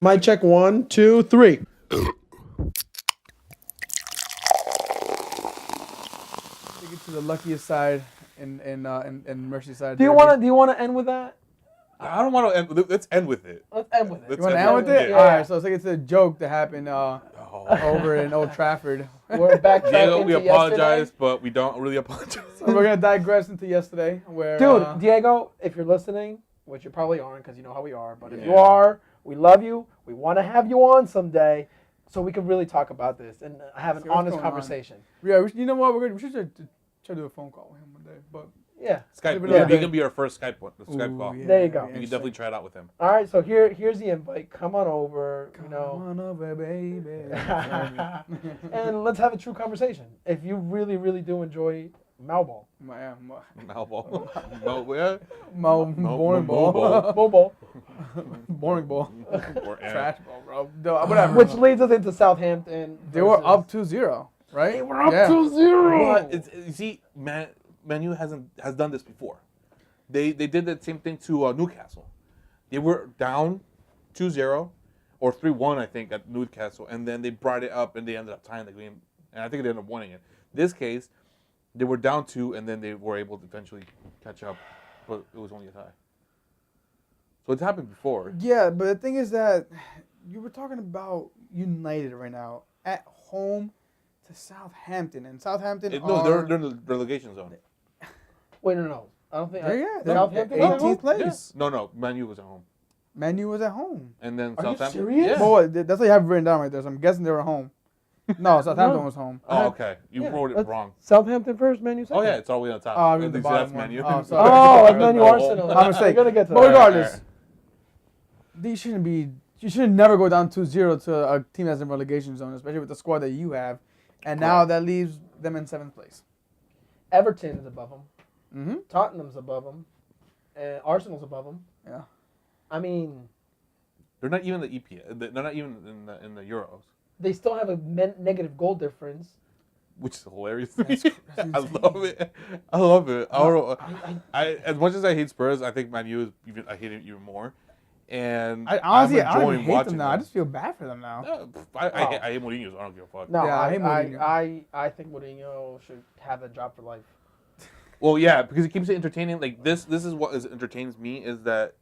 Mic check 1, 2, 3. Take it to the luckiest side in Merseyside. Do you want to end with that? I don't want to end. Let's end with it. Let's end with it. You want to end with it? Yeah. All right, so let's take it to the joke that happened over in Old Trafford. We're backtracking Diego, we to apologize, yesterday. but we don't really apologize. So we're going to digress into yesterday. Where, Dude, Diego, if you're listening, which you probably aren't because you know how we are, but if you are, we love you. We want to have you on someday so we can really talk about this and have an honest conversation. Yeah, you know what? We should try to do a phone call with him one day. But yeah. Skype. Yeah. He can be our first Skype call. Yeah, There you go. You can definitely try it out with him. All right, so here's the invite. Come on over, Come on over, baby. and let's have a true conversation. If you really, really do enjoy Malball. Malball. Boring ball. Mobile. Boring ball. Yeah. Trash ball, bro. No, whatever. Which leads us into Southampton. They were up 2-0, right? They were up 2-0. But you see, Man U has done this before. They did the same thing to Newcastle. They were down 2-0 or 3-1, I think, at Newcastle, and then they brought it up and they ended up tying the game, and I think they ended up winning it. This case, they were down 2, and then they were able to eventually catch up, but it was only a tie. So it's happened before. Yeah, but the thing is that you were talking about United right now at home to Southampton, and Southampton they're in the relegation zone. Wait, no. I don't think. They're Southampton was at 18th home? place. Yeah. No, Man U was at home. Man U was at home. And then Are you Southampton. serious? Yeah. But what, that's what you have written down right there. So I'm guessing they were at home. No, Southampton was home. Oh, okay. You Yeah, wrote it let's- wrong. Southampton first, Man U second. Oh, yeah, it's all the way on top. Oh, I'm in the That's bottom Man U. one. Oh, sorry. Oh, it's Man U Arsenal. My mistake. We're gonna get to But that. regardless, you should never go down 2-0 to a team that's in relegation zone, especially with the squad that you have. And now that leaves them in 7th place. Everton is above them. Mm-hmm. Tottenham's above them. And Arsenal's above them. Yeah. I mean, They're not even the EPL. They're not even in the Euros, they still have a negative goal difference. which is hilarious. That's I love it. I love it. I as much as I hate Spurs, I think Man U is even. I hate it even more. And I honestly, I'm I don't enjoying even hate watching them now. I just feel bad for them now. No, I hate Mourinho, so I don't give a fuck. No, Yeah, I hate Mourinho. I think Mourinho should have that job for life. Well, yeah, because it keeps it entertaining. Like this is what entertains me is that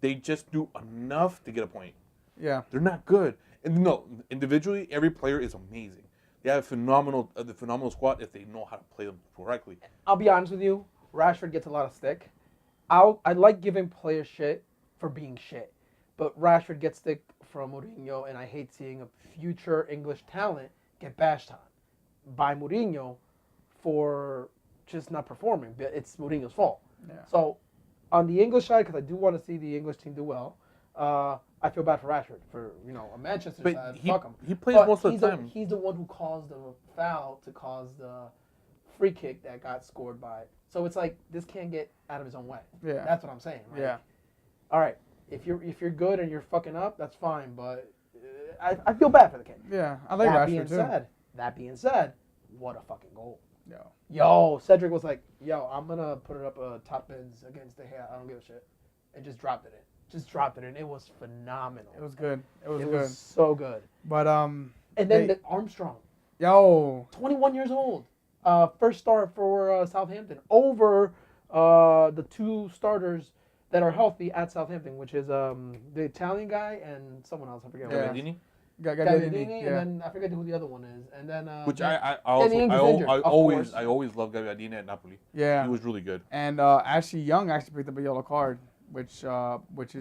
they just do enough to get a point. Yeah. They're not good, and no, individually, every player is amazing. They have the phenomenal squad if they know how to play them correctly. I'll be honest with you. Rashford gets a lot of stick. I like giving players shit for being shit, but Rashford gets stick from Mourinho, and I hate seeing a future English talent get bashed on by Mourinho for just not performing. But it's Mourinho's fault. Yeah. So on the English side, because I do want to see the English team do well, I feel bad for Rashford for a Manchester But side. he, Fuck him. he plays But most of the time. He's the one who caused the foul to cause the free kick that got scored by. So it's like this can't get out of his own way. Yeah. That's what I'm saying. Like, Yeah. all right, if you're good and you're fucking up, that's fine. But I feel bad for the kid. Yeah. I like Rashford too. That being said, what a fucking goal. Yeah. Yo, Cedric was like, yo, I'm gonna put it up top ends against the hair. I don't give a shit. And just dropped it in. It was phenomenal. It was good. It was It good. was so good. But And then the Armstrong, yo, 21 years old, first start for Southampton over the two starters that are healthy at Southampton, which is the Italian guy and someone else. I forget. Yeah. What it is. Gagliardini, and then I forget who the other one is. And then Which Danny Ings is injured, of course. I always love Gagliardini at Napoli. Yeah. He was really good. And Ashley Young actually picked up a yellow card, which is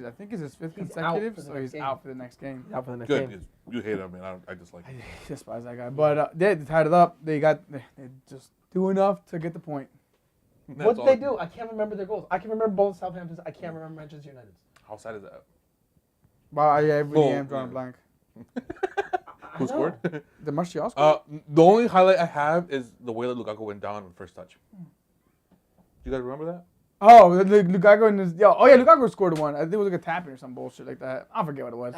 I think is his 5th He's consecutive, out for the so next he's game. out for the next game. out for the next Good. game. 'Cause you hate him, man. I just like him. I despise that guy. But they tied it up. They just do enough to get the point. What did they do? I can't remember their goals. I can remember both Southampton's. I can't remember Manchester United's. How sad is that? But I really Well, am drawing a blank. Who scored? The Martial score? The only highlight I have is the way that Lukaku went down on the first touch. You guys remember that? Oh, Lukaku in his Lukaku scored one. I think it was like a tapping or some bullshit like that. I forget what it was.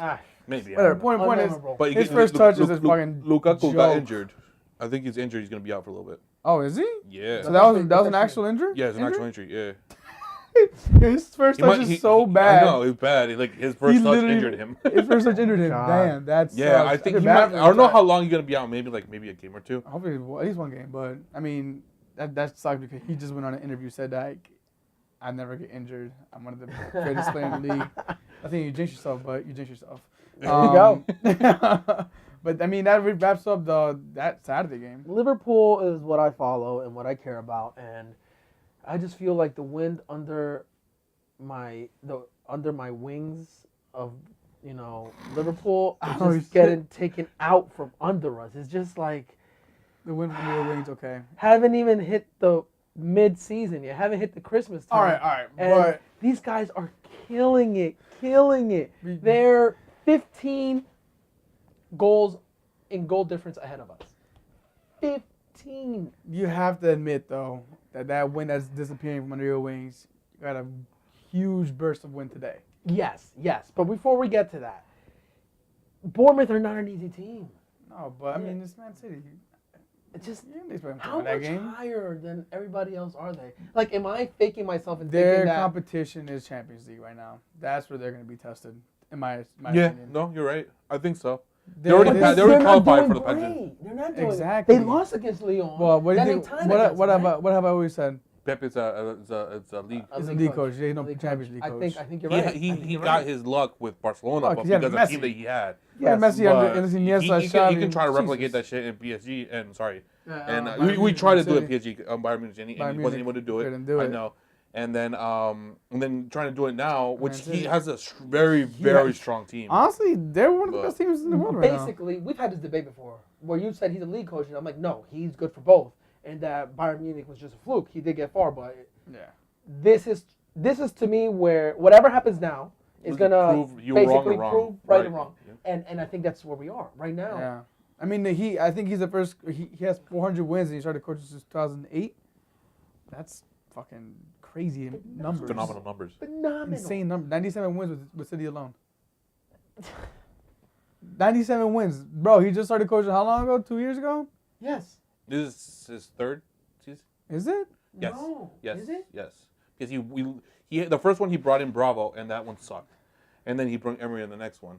Maybe. I Whatever. don't know. Point is, Unmemorable. But his first touch is this fucking Lukaku joke. got injured. I think he's injured. He's gonna be out for a little bit. Oh, is he? Yeah. So that was an actual injury? Yeah, it's an Injury? actual injury. Yeah. His first touch is so bad. I know it's bad. His first touch injured him. His first touch injured him. God. Damn, that's Yeah, I think he might. I don't know how long he's gonna be out. Maybe a game or two. Hopefully at least one game. But I mean, that sucks because he just went on an interview said that I never get injured. I'm one of the greatest players in the league. I think you jinx yourself, but you jinx yourself. There you go. But I mean that wraps up that Saturday game. Liverpool is what I follow and what I care about, and I just feel like the wind under my wings of Liverpool is just getting taken out from under us. It's just like the wind from your wings. Okay. Haven't even hit the mid-season yet. Haven't hit the Christmas time. All right. And But these guys are killing it. They're 15 goals in goal difference ahead of us. 15. you have to admit though that wind that's disappearing from under your wings, you got a huge burst of wind today. Yes. But before we get to that, Bournemouth are not an easy team. No, but I mean it's Man City. It's just You didn't expect them to how win that much game. higher than everybody else are they? Like, am I faking myself and Their thinking that? competition is Champions League right now. That's where they're going to be tested, in my Yeah, opinion. no, you're right. I think so. They already they- had- they already qualified for the pageant. They're not doing Exactly. They lost against Lyon. Well, what do you Then think? they tied What against them, what have I always said? Pep is a league. right? He's a league coach. He's no League Champions coach. League coach. I think you're right. He got his luck with Barcelona, Oh, but 'cause he had because of the Messi. team that he had. Yeah, Yes, Messi But and he Iniesta, can Xavi, try to replicate Jesus. that shit in PSG. And sorry, and Bayern we Munich, tried to do it Man in PSG, Bayern Munich, and he Bayern wasn't Munich able to do it. couldn't do I it. know. And then trying to do it now, which Man he City. has a very strong team. Honestly, they're one of the best teams in the world right now. Basically, we've had this debate before, where you said he's a league coach, and I'm like, no, he's good for both, and that Bayern Munich was just a fluke. He did get far, but Yeah. this is to me where whatever happens now is gonna Prove you were wrong basically and wrong. prove right Right. and wrong, Yeah. and I think that's where we are right now. Yeah. I mean, I think he's the first. He has 400 wins, and he started coaching since 2008. That's fucking crazy numbers. Phenomenal numbers. Phenomenal. Insane number. 97 wins with City alone. 97 wins, bro. He just started coaching how long ago? 2 years ago? Yes. This is his third season. Is it? Yes. No. Yes. Is it? Yes. Because he the first one he brought in Bravo, and that one sucked, and then he brought Emery in the next one.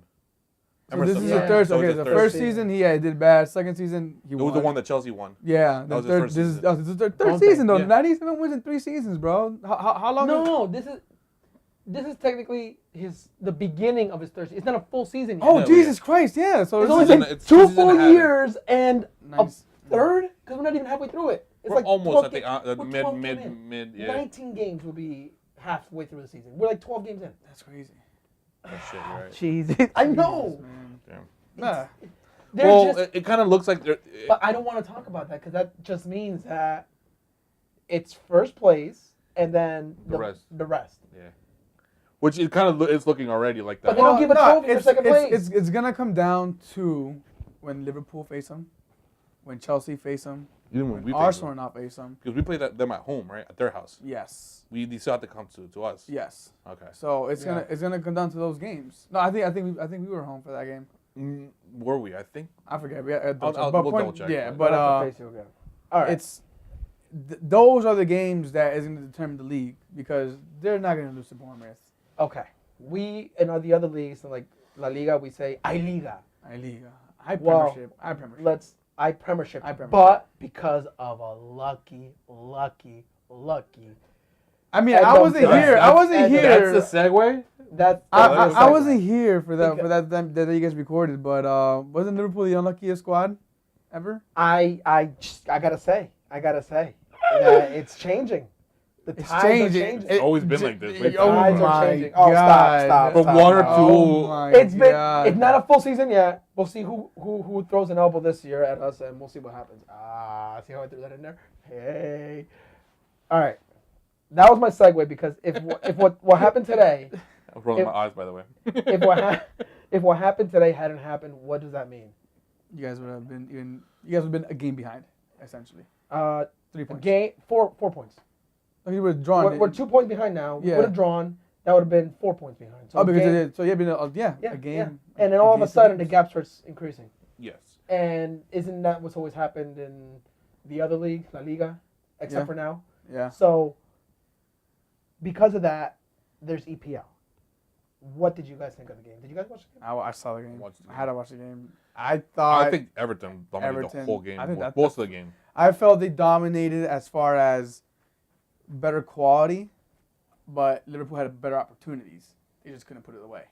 So this is Emerson the sucked. third. So Okay, it's the third first season. season he did bad. Second season he It won. was the one that Chelsea won. Yeah, That the was his third. first This is season. this is the third Don't season though. yeah. 97 wins in 3 seasons, bro. How long? No, this is technically the beginning of his third season. It's not a full season yet. Oh Yeah, Jesus Christ! Yeah. So It's this only is season- been it's 2 season full and a half. years and a Nice. third, because we're not even halfway through it. It's We're like almost 12 at the we're 12 games in. mid. Yeah. 19 games will be halfway through the season. We're like 12 games in. That's crazy. Oh, shit, you're right. Jesus, I know. Man. Damn. Nah. They're Well, just, it kind of looks like they're. but I don't want to talk about that because that just means that it's first place and then The rest. The rest. Yeah. Which it kind of it's looking already like But that. they don't give a trophy for second place. It's gonna come down to when Liverpool face them, when Chelsea face them, Even when we Arsenal not face them. because we play them at home, right, at their house. Yes. They still have to come to us. Yes. Okay. So it's Yeah. gonna come down to those games. No, I think we were home for that game. Were we? I think. I forget. We had, We'll but double check. Yeah, We'll but We'll have to face you again. All right. it's those are the games that is going to determine the league because they're not going to lose to Bournemouth. Okay. We in the other leagues, like La Liga, we say I Liga. I Liga. I Well, Premiership. I Premiership. Premiership. I Premiership. But because of a lucky. I mean, And I wasn't that's- here. I wasn't and here. That's the segue. That's I wasn't here for that Because- that you guys recorded, but wasn't Liverpool the unluckiest squad ever? I gotta say, that it's changing. The It's tides changing. are changing. It's always been like this. The Oh tides are my changing. Oh, God. stop. From one or stop. two. Oh my It's been. God. It's not a full season yet. We'll see who throws an elbow this year at us, and we'll see what happens. See how I threw that in there? Hey. All right. That was my segue because if what happened today, I was rolling If- my eyes, by the way. if what happened today hadn't happened, what does that mean? You guys would have been a game behind, essentially. 3 points. Game 4 points. Oh, you were drawn. We're 2 points behind now. We Yeah. would have drawn. That would have been 4 points behind. So Oh, because game, it did. So yeah, been a game. yeah. And then all of a sudden the gap starts increasing. Yes. And isn't that what's always happened in the other league, La Liga, except Yeah. for now? Yeah. So, because of that, there's EPL. What did you guys think of the game? Did you guys watch the game? I saw the game. Watched the I had to watch the game. I I thought think Everton dominated the whole game. I think Most of the game. I felt they dominated as far as better quality, but Liverpool had better opportunities. They just couldn't put it away.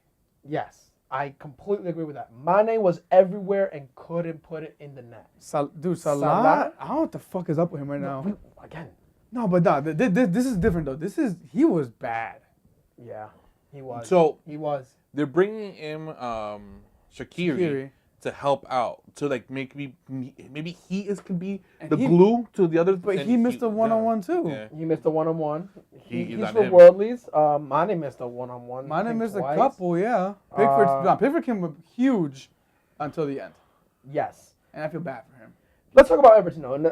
Yes, I completely agree with that. Mane was everywhere and couldn't put it in the net. Salah, Salah? I don't know what the fuck is up with him right now. Again, No, but no, this is different though. He was bad. yeah, he was. So he was. they're bringing in Shaqiri to help out, to like maybe he can be And the he- glue to the other. But and he missed a one-on-one too. Yeah. He missed a one-on-one. He's He's on for him. worldlies. Mane missed a one-on-one. I Mane think missed a twice. couple, yeah. Pickford came up huge until the end, Yes. and I feel bad for him. Let's talk about Everton though. And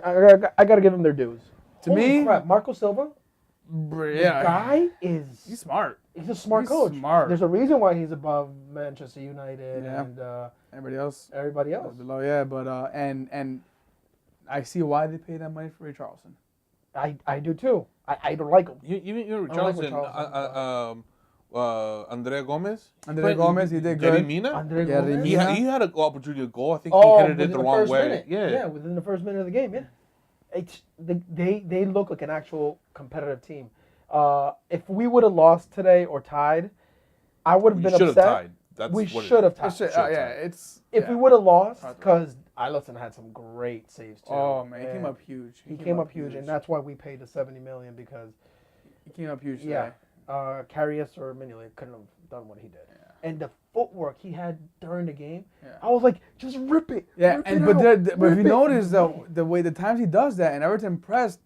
I got to give him their dues. To Holy me- crap, Marco Silva. Yeah, The guy is. he's smart. He's a smart He's coach. smart. There's a reason why he's above Manchester United Yeah. and Everybody else everybody else. below, yeah. But and I see why they paid that money for Richarlison. I do too. I don't like him. Even I like Richarlison, Andrea Gomez. Andrea Gomez, he did good. Gary Mina. Andre Yeah, Gomez. He Mina. he had an opportunity to goal. I think Oh, he headed it within the the wrong first way. minute. Yeah. Within the first minute of the game. Yeah. They look like an actual competitive team. If we would have lost today or tied, I would have We been should have upset. tied. That's We what it- should have It's tied. just- Should've yeah, tied. it's If yeah. we would have lost, Probably. because Alisson had some great saves too. Oh man, he came And up huge. He came up huge, and that's why we paid the 70 million because he came up huge. yeah, Today. Karius or Mignolet couldn't have done what he did. Yeah. And the footwork he had during the game, Yeah. I was like, just rip it. Yeah, rip and it but out, but if rip you it. notice the way the times he does that, and Everton pressed,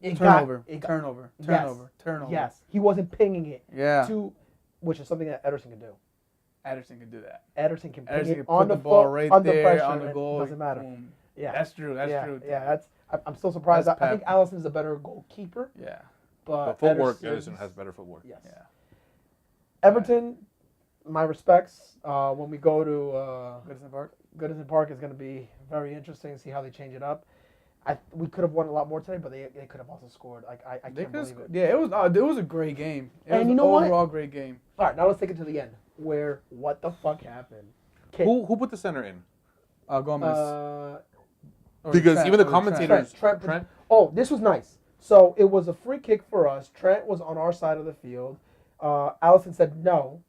It turnover, got- turnover, Yes. turnover, turnover. Yes, he wasn't pinging it Yeah. to, which is something that Ederson can do. Ederson can do that. Ederson can ping Ederson it can on put the the ball foot, right under there pressure, on the and goal. doesn't matter. Boom. Yeah, That's true. That's yeah, true. yeah. I'm still surprised. That's I think Pep. Alisson's a better goalkeeper, Yeah. but But footwork, Ederson's- Edison has better footwork. Yes. Yeah. Everton, my respects. When we go to Goodison Park. Goodison Park, is going to be very interesting to see how they change it up. We could have won a lot more today, but they could have also scored. Like I They can't could believe it. Yeah, it was a great game. It And was you know an what? overall great game. All right, now let's take it to the end. Where what the fuck happened? Who put the center in? Gomez. Or Because Trent, even the or commentators, Trent. Oh, this was nice. So it was a free kick for us. Trent was on our side of the field. Allison said, no,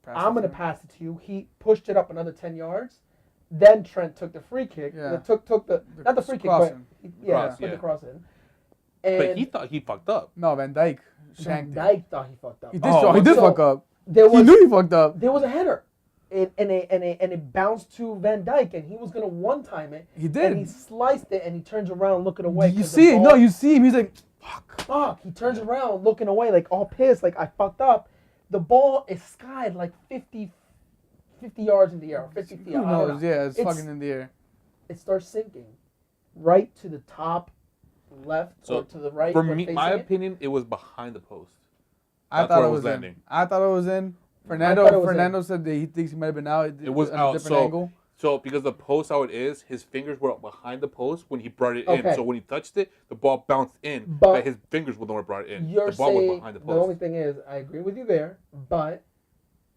Trent. I'm going to pass it to you. He pushed it up another 10 yards. Then Trent took the free kick. Yeah. Took the not the free kick, but crossing. Cross, put yeah. the cross in. but And he thought he fucked up. No, Van Dijk Van shanked it. Dijk thought he fucked up. He did. Oh, he did so fuck up. There He was knew he fucked up. there was a header. And it bounced to Van Dijk, and he was gonna one time it. He did. And he sliced it, and he turns around looking away. You 'cause the see it? ball- No, you see him. He's like, fuck. Fuck! He turns around, looking away, like all pissed, like I fucked up. The ball is skied like 50 yards in the air, 50 feet. Who I don't knows? know. Yeah, it's fucking in the air. It starts sinking, right to the top, left So, or to the right. For we're me, facing my it. opinion, it was behind the post. I That's thought where it it was was in. landing. I thought it was in. thought it was Fernando said that he thinks he might have been out. It was at a out. different So, angle. so because the post how it is, his fingers were behind the post when he brought it Okay. in. So when he touched it, the ball bounced in, But but his fingers were the one that brought it in. You're The ball was saying behind the the post. only thing is, I agree with you there, but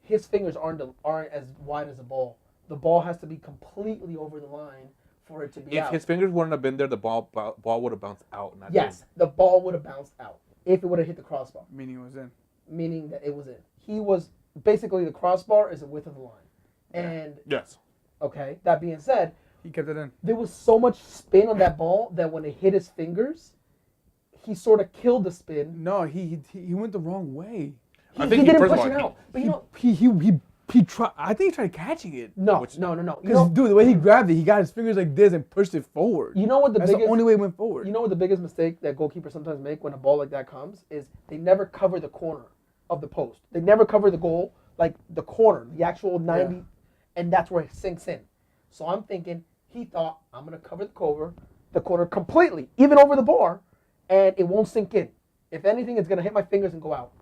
his fingers aren't as wide as the ball. The ball has to be completely over the line for it to be If out. his fingers wouldn't have been there, the ball would have bounced out. Not Yes, the ball would have bounced out if it would have hit the crossbar, Meaning it was in. meaning that it was in. He was basically the crossbar is the width of the line. And in. Yes. okay, that being said, He kept it in. there was so much spin on that ball that when it hit his fingers, he sort of killed the spin. No, he went the wrong way. I think he didn't first of push all, it out. But you know, He tried. I think he tried catching it. no. Because You dude, the way he grabbed it, he got his fingers like this and pushed it forward. know what the That's biggest the only way it went forward. You know what the biggest mistake that goalkeepers sometimes make when a ball like that comes is they never cover the corner of the post. They never cover the goal, like the corner, the actual 90, Yeah. and that's where it sinks in. So I'm thinking he thought I'm gonna cover the corner completely, even over the bar, and it won't sink in. If anything, it's gonna hit my fingers and go out.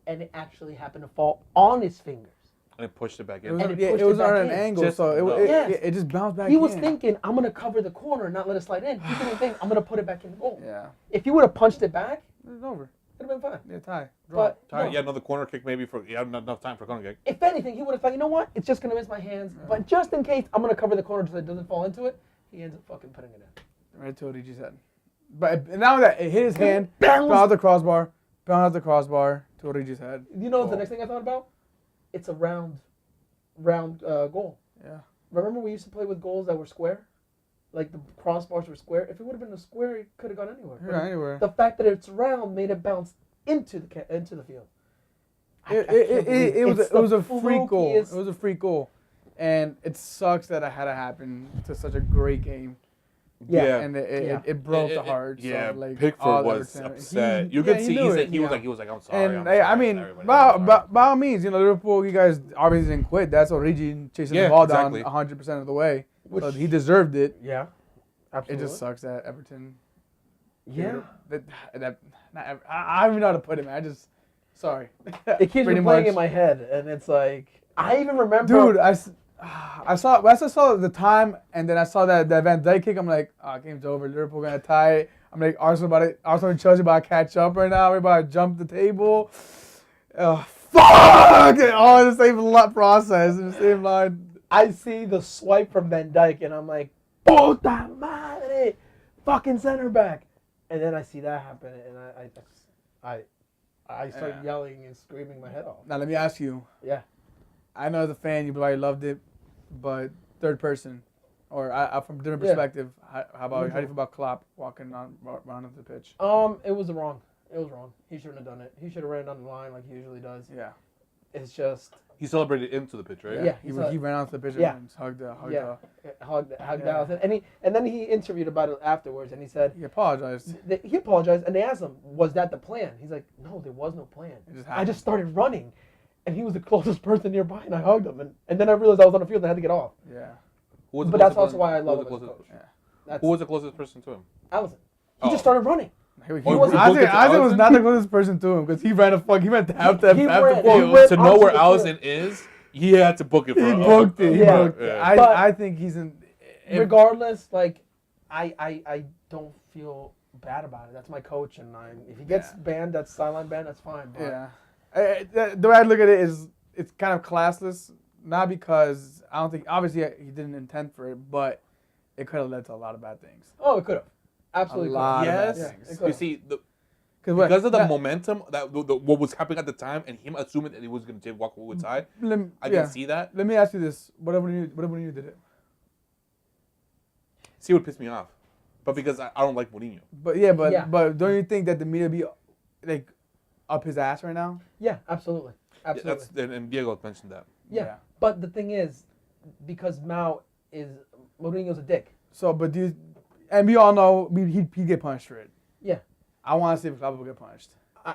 And it actually happened to fall on his fingers. And it pushed it back it in. was, And it yeah, pushed it was it back on an in. angle, Just- so no. Yes. it just bounced back He in. was thinking, I'm gonna cover the corner and not let it slide in. He didn't think I'm gonna put it back in the goal. Yeah, If he would have punched it back, it's over. It'd have been fine. Yeah, tie. Draw. But tie. no. Yeah, another corner kick maybe for not enough time for a corner kick. If anything, he would have thought, you know what? It's just gonna miss my hands. But just in case, I'm gonna cover the corner so it doesn't fall into it. He ends up fucking putting it in. Right to what he just said. But now that it hit his hand, bounced the crossbar, to what he just had. You know the next thing I thought about? It's a round goal. Yeah. Remember we used to play with goals that were square? Like the crossbars were square. If it would have been a square, it could have gone anywhere. Yeah, anywhere. The fact that it's round made it bounce into the field. It was a free goal. It was a free goal, and it sucks that it had to happen to such a great game. Yeah. And it broke the hearts. Yeah, of, like, Pickford all the was Everton. upset. You could see he was like, I'm sorry. And I'm sorry. I mean, Everybody, by all means, Liverpool, you guys obviously didn't quit. That's Origi chasing the ball down 100% of the way. So he deserved it. Yeah, absolutely. It just sucks that Everton. Yeah. I don't even know how to put it, man. Sorry. It keeps playing in my head, and it's like I even remember. Dude, I saw the time, and then I saw that Van Dijk kick. I'm like, game's over. Liverpool gonna tie it. I'm like, Arsenal and Chelsea about to catch up right now. We're about to jump the table. Fuck! All in the same process, in the same line. I see the swipe from Van Dijk, and I'm like, puta madre, fucking center back. And then I see that happen, and I start yelling and screaming my head off. Now let me ask you. Yeah. I know as a fan you probably loved it, but third person, or from a different perspective, how do you feel about Klopp walking around onto the pitch? It was wrong. He shouldn't have done it. He should have ran down the line like he usually does. Yeah. It's just. He celebrated into the pitch, right? Yeah. He ran onto the pitch and hugged Allison. And then he interviewed about it afterwards, and he said he apologized. He apologized, and they asked him, "Was that the plan?" He's like, "No, there was no plan. I just started running, and he was the closest person nearby, and I hugged him, and then I realized I was on the field and I had to get off." Yeah. But that's also why I love him as a coach. Who was the closest person to him? Allison. He just started running. Isaac was not the closest person to him because he ran half the field. To know where Allison is, he had to book it for him. He booked it. Yeah. I think he's in. Regardless, like, I don't feel bad about it. That's my coach, and if he gets banned, that's sideline ban, that's fine. But the way I look at it is it's kind of classless, not because I don't think, obviously he didn't intend for it, but it could have led to a lot of bad things. Oh, it could have. Absolutely. Yes. You see, because of the momentum what was happening at the time, and him assuming that he was going to walk away with tie, I can see that. Let me ask you this: what if Mourinho did it? See, it would piss me off, but because I don't like Mourinho. But don't you think that the media be like up his ass right now? Yeah, absolutely. And Diego mentioned that. Yeah, but the thing is, because Mourinho's a dick. So, but and we all know he'd get punished for it. Yeah. I want to see if Klopp will get punished.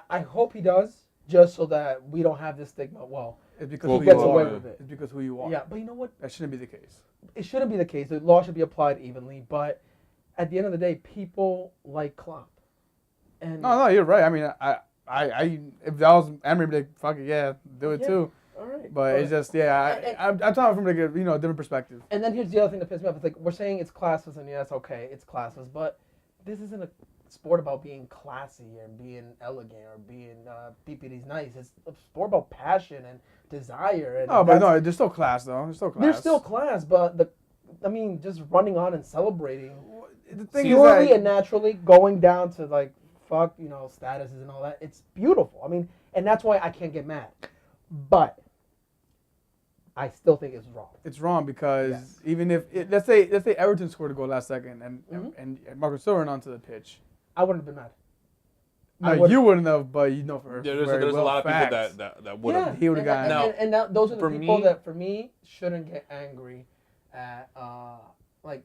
I hope he does, just so that we don't have this stigma. Well, it's because he gets away with it. It's because who you are. Yeah, but you know what? That shouldn't be the case. It shouldn't be the case. The law should be applied evenly. But at the end of the day, people like Klopp. And no, you're right. I mean, I if that was Emery, I'd be like, fuck it, yeah, do it too. All right. But it's just, I'm talking from like a different perspective. And then here's the other thing that pisses me off. It's like, we're saying it's classless, and yes, okay, it's classless, but this isn't a sport about being classy and being elegant or being PPD's nice. It's a sport about passion and desire. And there's still class though. There's still class, but just running on and celebrating. The thing purely and naturally going down to like fuck, statuses and all that. It's beautiful. I mean, and that's why I can't get mad. But I still think it's wrong. It's wrong because even if let's say Everton scored a goal last second and Marcus Thuram onto the pitch, I wouldn't have been mad. No, you wouldn't have, but for there's a lot of people that would have. He would have gotten. And those are the people that for me shouldn't get angry at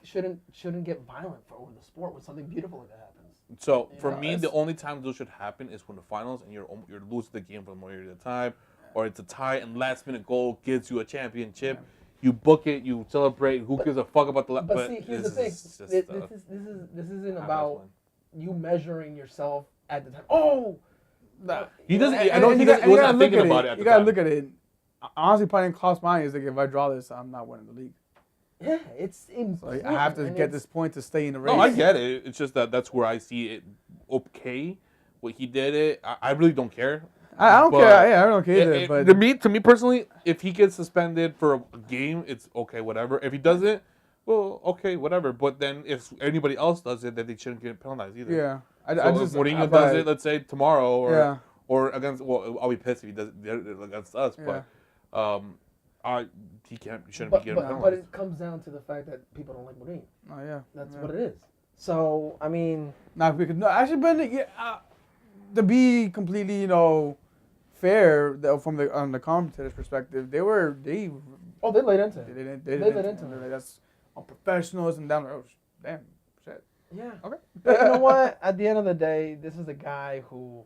shouldn't get violent over the sport when something beautiful like that happens. So for me, the only time those should happen is when the finals and you're losing the game for the majority of the time, or it's a tie and last minute goal gives you a championship. You book it, you celebrate. Who gives a fuck about the? But see, here's the thing. This isn't about you measuring yourself at the time. Oh, he doesn't. I know he wasn't thinking about it. You gotta look at it. Honestly, probably cost money is like if I draw this, I'm not winning the league. Yeah, it's important. I have to get this point to stay in the race. No, I get it. It's just that's where I see it okay. what he did it. I really don't care. I don't But care. Yeah, I don't care either. But to me personally, if he gets suspended for a game, it's okay, whatever. If he doesn't, well, okay, whatever. But then if anybody else does it, then they shouldn't get penalized either. yeah, So if Mourinho does it, let's say tomorrow, or against, well, I'll be pissed if he does it against us. Yeah. But he shouldn't be getting penalized. But it comes down to the fact that people don't like Mourinho. Oh yeah, That's what it is. So I mean, actually, but to be completely, fair from the commentator's perspective, they laid into it. They laid into it. Like, that's on professionals and down the road. Damn, shit. Yeah. Okay. But you know what? At the end of the day, this is a guy who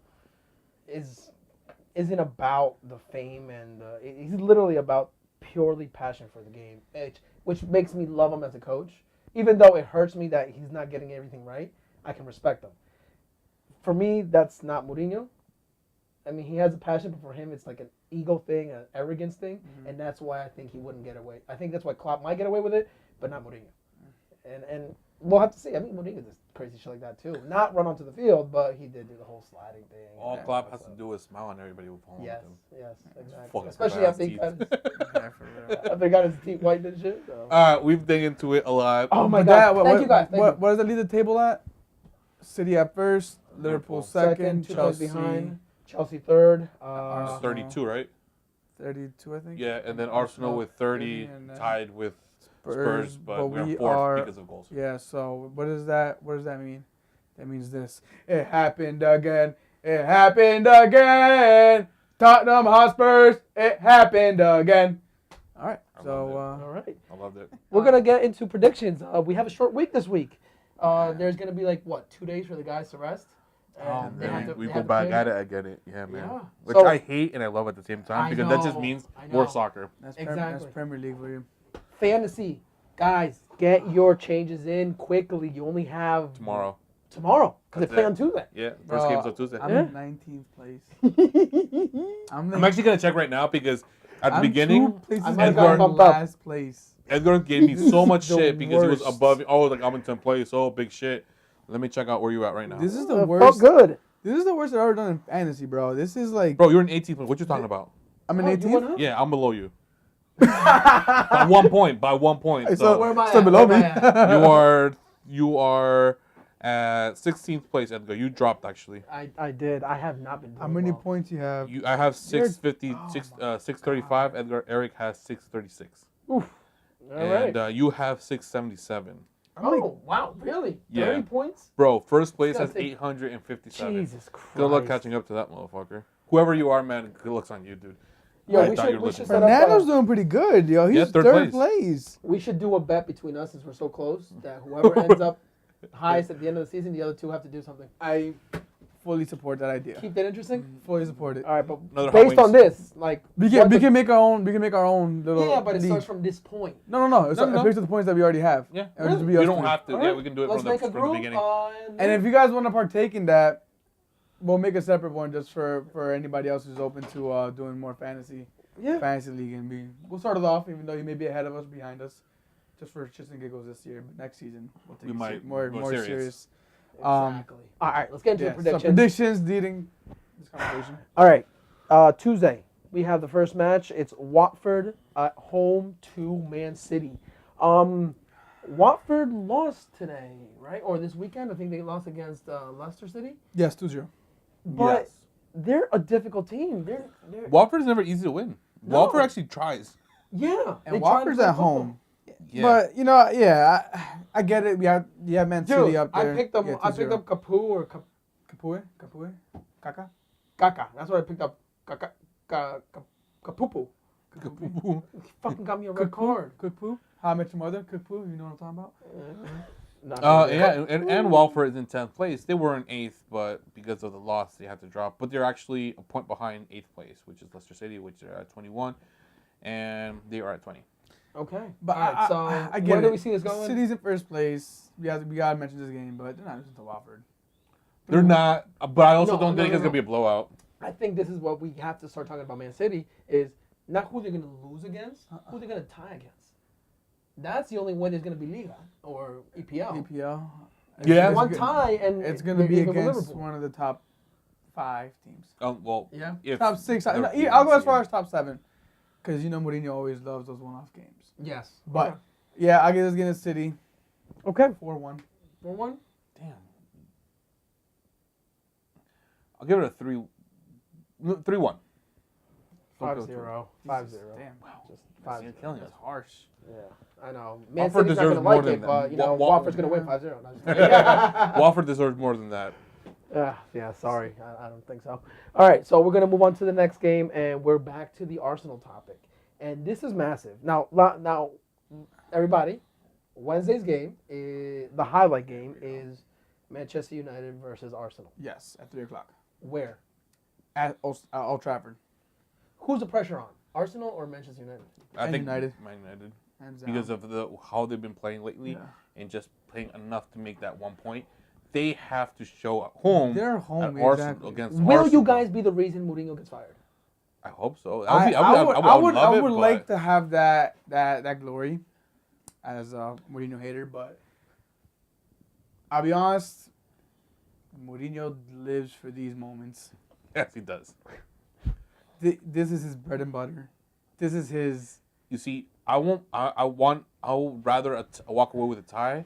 isn't about the fame and he's literally about purely passion for the game, which makes me love him as a coach. Even though it hurts me that he's not getting everything right, I can respect him. For me, that's not Mourinho. I mean, he has a passion, but for him, it's like an ego thing, an arrogance thing, and that's why I think he wouldn't get away. I think that's why Klopp might get away with it, but not Mourinho. And we'll have to see. I mean, Mourinho does crazy shit like that too. Not run onto the field, but he did do the whole sliding thing. All Klopp has to do is smile, and everybody will follow yes, him. Yes, exactly. Fucking Especially after he got his teeth whitened and shit. So. We've dug into it a lot. Oh my God! Thank you guys. What does it leave the table at? City at first, Liverpool second, 2 Chelsea points behind, Chelsea third. 32, right? 32, I think. Yeah, and then Arsenal with 30, tied with Spurs, but we're fourth because of goals. Yeah, so what does that mean? That means this. It happened again. It happened again. Tottenham Hotspurs. It happened again. All right. All right. I loved it. We're going to get into predictions. We have a short week this week. There's going to be 2 days for the guys to rest. And then we go back at it. I get it. Yeah, man. Yeah. Which I hate and I love at the same time because that just means more soccer. That's exactly. Premier League for you. Fantasy. Guys, get your changes in quickly. You only have... Tomorrow. Because they play on Tuesday. Yeah, first game's on Tuesday. I'm in 19th place. I'm actually going to check right now because at the beginning, Edgar last place. Edgar gave me so much shit because he was above me. Oh, I'm in 10th place. Oh, big shit. Let me check out where you at right now. This is the worst. Felt good. This is the worst I've ever done in fantasy, bro. This is like... Bro, you're in 18th place. What you talking about? I'm in 18th? Yeah, I'm below you. By 1 point. By 1 point. So where am I still below me. You are at 16th place, Edgar. You dropped, actually. I did. I have not been doing How many well. points you have? I have 635. Edgar Eric has 636. Oof. All right. And you have 677. Oh, wow. Really? Yeah. 30 points? Bro, first place That's has 857. Jesus Christ. Good luck catching up to that motherfucker. Whoever you are, man, good luck's on you, dude. Yo, I we thought you were should listening. set up Fernando's doing pretty good, yo. He's third place. We should do a bet between us since we're so close that whoever ends up highest at the end of the season, the other two have to do something. I fully support that idea. Keep that interesting? Fully support it. All right, but Another based on this, we can make our own little yeah, but it league. starts from this point. No. It's based on the points that we already have. Yeah. Really? You don't have to. Right. Yeah, we can do it from the beginning. And if you guys want to partake in that, we'll make a separate one just for anybody else who's open to doing more fantasy league, and we'll start it off, even though you may be ahead of us, behind us, just for shits and giggles this year. But next season we'll take it more serious. Exactly. All right, let's get into the predictions. So predictions leading this conversation. All right, Tuesday we have the first match. It's Watford at home to Man City. Watford lost today, right? Or this weekend. I think they lost against Leicester City. Yes, 2-0. But they're a difficult team. They're Watford's never easy to win. No. Watford actually tries. Yeah. And Watford's at home. Yeah. But I get it. We have Man City up there. I picked up Capu or Capue? Kaka? Kaka. That's what I picked up. Capupu. Fucking got me a red card. Capu? How I Met Your Mother? Capu? You know what I'm talking about? And Watford is in 10th place. They were in 8th, but because of the loss, they had to drop. But they're actually a point behind 8th place, which is Leicester City, which they're at 21, and they are at 20. Okay. But I get where do we see this going? City's in first place. We gotta mention this game, but they're not losing to Watford. They're not, but I also don't think it's gonna be a blowout. I think this is what we have to start talking about. Man City is not who they're gonna lose against, who they're gonna tie against. That's the only way there's gonna be Liga or EPL. EPL. Yeah. One tie and it's gonna be against one of the top 5 teams. Well, Yeah. if Top 6. they're I'll go as seeded. far as top 7. Because Mourinho always loves those one-off games. Yes. But, yeah, I give this game to City. Okay. 4-1. 4-1. Damn. I'll give it a 3-1. 5-0. 5-0. Damn. Wow. Just 5-0. You're killing us. That's harsh. Yeah, I know. Man Watford City's not deserves gonna more like than it, that. but you know, Wa- Watford's gonna win 5-0. No, I'm just kidding. Watford deserves more than that. Yeah, sorry. I don't think so. All right, so we're going to move on to the next game, and we're back to the Arsenal topic. And this is massive. Now, everybody, Wednesday's game, the highlight game, is Manchester United versus Arsenal. Yes, at 3 o'clock. Where? At Old Trafford. Who's the pressure on? Arsenal or Manchester United? I think United. Man United. Hands down. Because of how they've been playing lately and just playing enough to make that 1 point. They have to show at home. They're home, at Arsenal, exactly. against Will Arsenal. you guys be the reason Mourinho gets fired? I hope so. I would love it, like but to have that glory as a Mourinho hater, but I'll be honest, Mourinho lives for these moments. yes, he does. This is his bread and butter. This is his. You see, I would rather walk away with a tie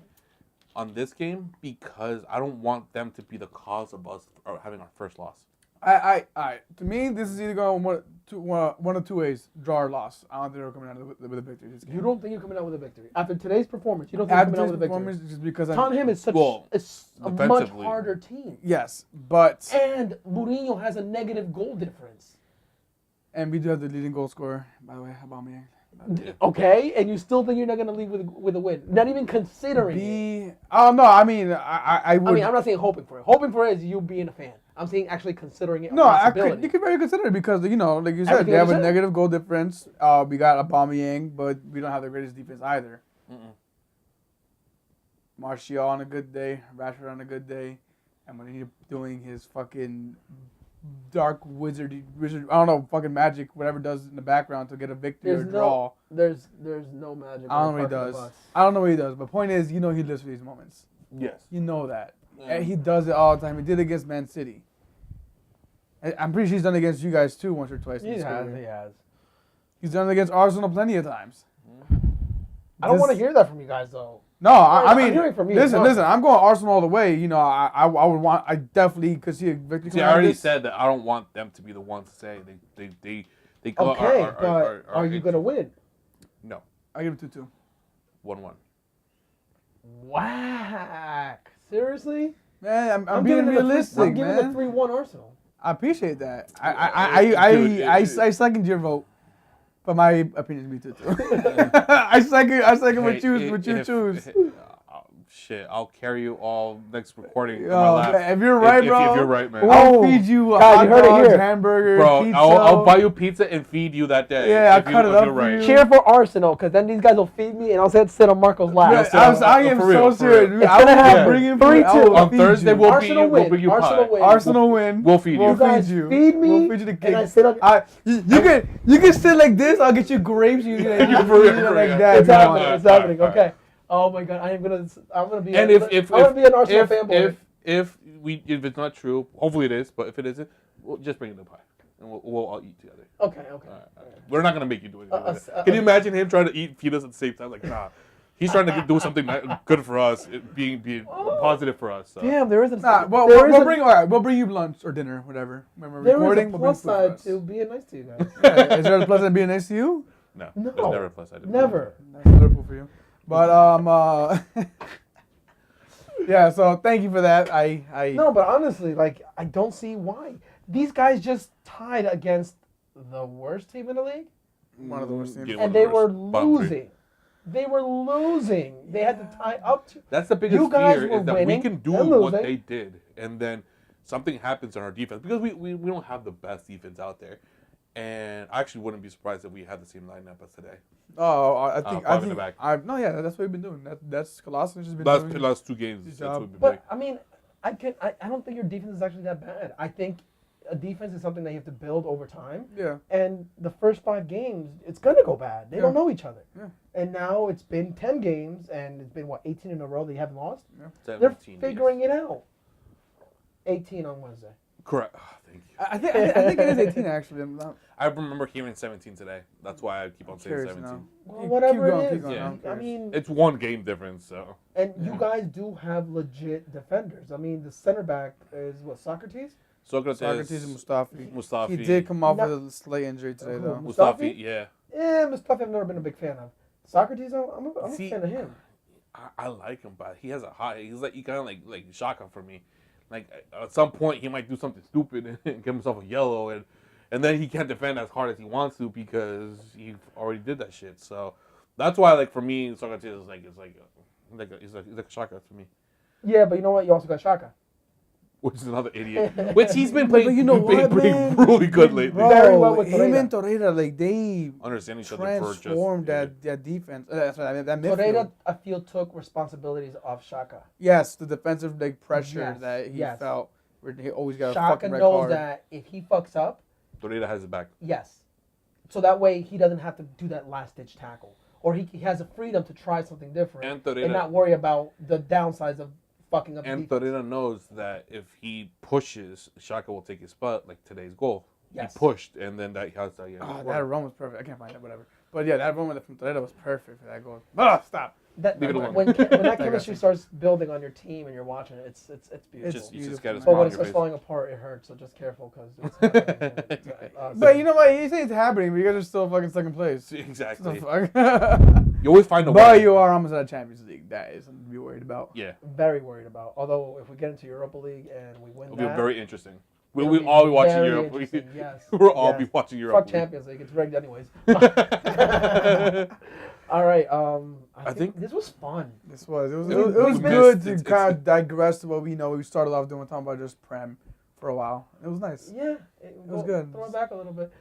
on this game because I don't want them to be the cause of us having our first loss. To me, this is either going one of two ways: draw or loss. I don't think they're coming out with a victory. This game. You don't think you're coming out with a victory after today's performance? You don't think After you're coming out this with a victory? performance, just because Tottenham is such a much defensively. harder team, yes, but and Mourinho has a negative goal difference. and we do have the leading goal scorer, by the way. How about me? Okay, and you still think you're not going to leave with a win? Not even considering it. Oh no, I mean I would. I mean, I'm not saying hoping for it. Hoping for it is you being a fan. I'm saying actually considering it. No, a possibility. you could very consider it because like you said, Everything they have a you said. negative goal difference. We got Aubameyang, but we don't have the greatest defense either. Martial on a good day, Rashford on a good day, and when he's doing his fucking dark wizard, I don't know, fucking magic, whatever does in the background to get a victory or draw. There's no magic. I don't know what he does. I don't know what he does, but point is, he lives for these moments. Yes. You know that. And he does it all the time. He did it against Man City. I'm pretty sure he's done it against you guys too, once or twice. He has. He's done it against Arsenal plenty of times. I don't want to hear that from you guys though. No, I I'm mean, hearing from you. listen, No. I'm going Arsenal all the way. I definitely could see a victory. See, I already said that I don't want them to be the ones to say they go. Okay, but are you gonna win? No, I give it 2-2. 1-1. Whack. Seriously? Man, I'm being realistic, I'm giving man. the 3-1 Arsenal. I appreciate that. I second your vote, but my opinion is 2-2. I second what you choose. Shit, I'll carry you all next recording. on Oh, my lap. man, if you're right, bro. If you're right, man. I'll feed you God, hot you heard it dogs, here. hamburger, Bro, pizza. I'll buy you pizza and feed you that day. Yeah, I'll if cut it if up you're for right. you. Cheer for Arsenal, because then these guys will feed me, and I'll sit on Marco's lap. Yeah, I am for real, so for real. serious. It's I gonna will happen. bring you 3-2. I will On feed Thursday, you. we'll Arsenal bring you Arsenal pie. win. Arsenal win. We'll feed you. We'll You guys feed you. feed me, We'll feed you the and cake. I sit on. You can sit like this. I'll get you grapes. You can For real, eat it for like real. that. It's happening. It's Alright, happening. alright. Okay. Oh my God, I'm gonna be. And I'm gonna be an Arsenal fanboy. if it's not true, hopefully it is, but if it isn't, we'll just bring the pie and we'll all eat together. Okay. All right. We're not gonna make you do anything. Like that. uh, Can you imagine him trying to feed us at the same time? Like, nah, he's trying to do something good for us, being positive for us. So. Damn, there isn't. Nah, well, there is we'll bring you lunch or dinner, whatever. When we're there recording, is a we'll bring plus food for side us. to being nice to you guys. Yeah, is there a plus side being nice to you? No, No. there's never a plus side. Never. That's Liverpool for you. But yeah. So thank you for that. No, but honestly, like I don't see why these guys just tied against the worst team in the league, one of the worst teams. Yeah, and they were Bottom three. losing. They were losing. They had to tie up to. That's the biggest You guys fear were is that winning we can do and what losing. they did, and then something happens on our defense because we don't have the best defense out there. And I actually wouldn't be surprised if we had the same lineup as today. Oh, I think five in the back. no, yeah, that's what we've been doing. That's Colossus has been Last doing. last 2 games, Good that's job. what we've been doing. But I mean, I don't think your defense is actually that bad. I think a defense is something that you have to build over time. Yeah. And the first 5 games, it's gonna go bad. They don't Yeah. know each other. Yeah. And now it's been 10 games, and it's been 18 in a row that you haven't lost. They're 17, figuring it out. 18 on Wednesday. Correct. Oh, thank you. I think it is 18 actually. I remember hearing 17 today. That's why I keep on saying curious 17. now. Well, whatever going, it keep is. going, Yeah. I'm I curious. mean, It's one game difference, so. and you guys do have legit defenders. I mean, the center back is what, Socrates? Socrates and Mustafi. Mustafi. He did come off No. with a slight injury today, Who? though. Mustafi, yeah. Mustafi I've never been a big fan of. Socrates, I'm a See, fan of him. I like him, but he has a high. He kind of like Shaka for me. Like at some point he might do something stupid and give himself a yellow, and then he can't defend as hard as he wants to because he already did that shit. So that's why, like for me, Socrates is he's like a Shaka to me, Yeah, but you know what? You also got Shaka. which is another idiot. Which he's been playing, But you know what, pretty man? really good lately. Bro, Very well with him Torreira. and Torreira, like they Understand each other for just transformed that defense. That's what I mean. That midfield. Torreira, I feel, took responsibilities off Shaka. Yes, the defensive like pressure Yes, that he yes. felt. Where he always got a Shaka fucking red knows card. that if he fucks up, Torreira has it back. yes. So that way he doesn't have to do that last-ditch tackle. Or he has a freedom to try something different And Torreira- and not worry about the downsides of fucking up the And defense. Torreira knows that if he pushes, Shaka will take his spot, like today's goal. Yes. He pushed, and then that has that. Oh, that run was perfect. I can't find it, whatever. But yeah, that run from Torreira was perfect for that goal. Ah, stop. That, Leave it alone. when that got chemistry you. starts building on your team and you're watching it, it's beautiful. Just, you beautiful, just gotta man. But when smile it on your starts face. falling apart, it hurts. So just careful because. But you know what? You say it's happening, but you guys are still fucking second place. Exactly. What the fuck? You always find a way. But you are almost at Champions League. That is something to be worried about. Yeah, very worried about. Although if we get into Europa League and we win it'll be that, very interesting. it'll We'll be all be watching very Europe. interesting, yes. We'll all Yes. be watching Europe. Fuck Champions League. It's rigged anyways. All right. I think this was fun. This was. It was It's- good to it's- kind of digress to what we know. We started off doing talking about just Prem for a while. It was nice. Yeah, was good. Throw it back a little bit.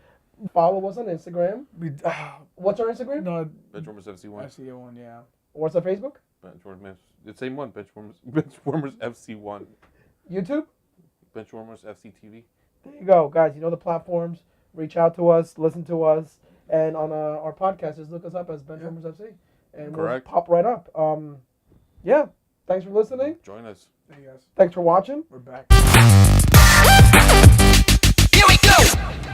Follow us on Instagram. We, What's our Instagram? no, Benchwarmers FC1. I see one. Yeah. What's our Facebook? Benchwarmers. The same one. Benchwarmers FC1. YouTube? Benchwarmers FC TV. There you go, guys. You know the platforms. Reach out to us, listen to us, and on our podcast, just look us up as Benchwarmers FC, and we'll Correct. pop right up. Yeah. Thanks for listening. Join us. There you guys. Thanks for watching. We're back. Here we go!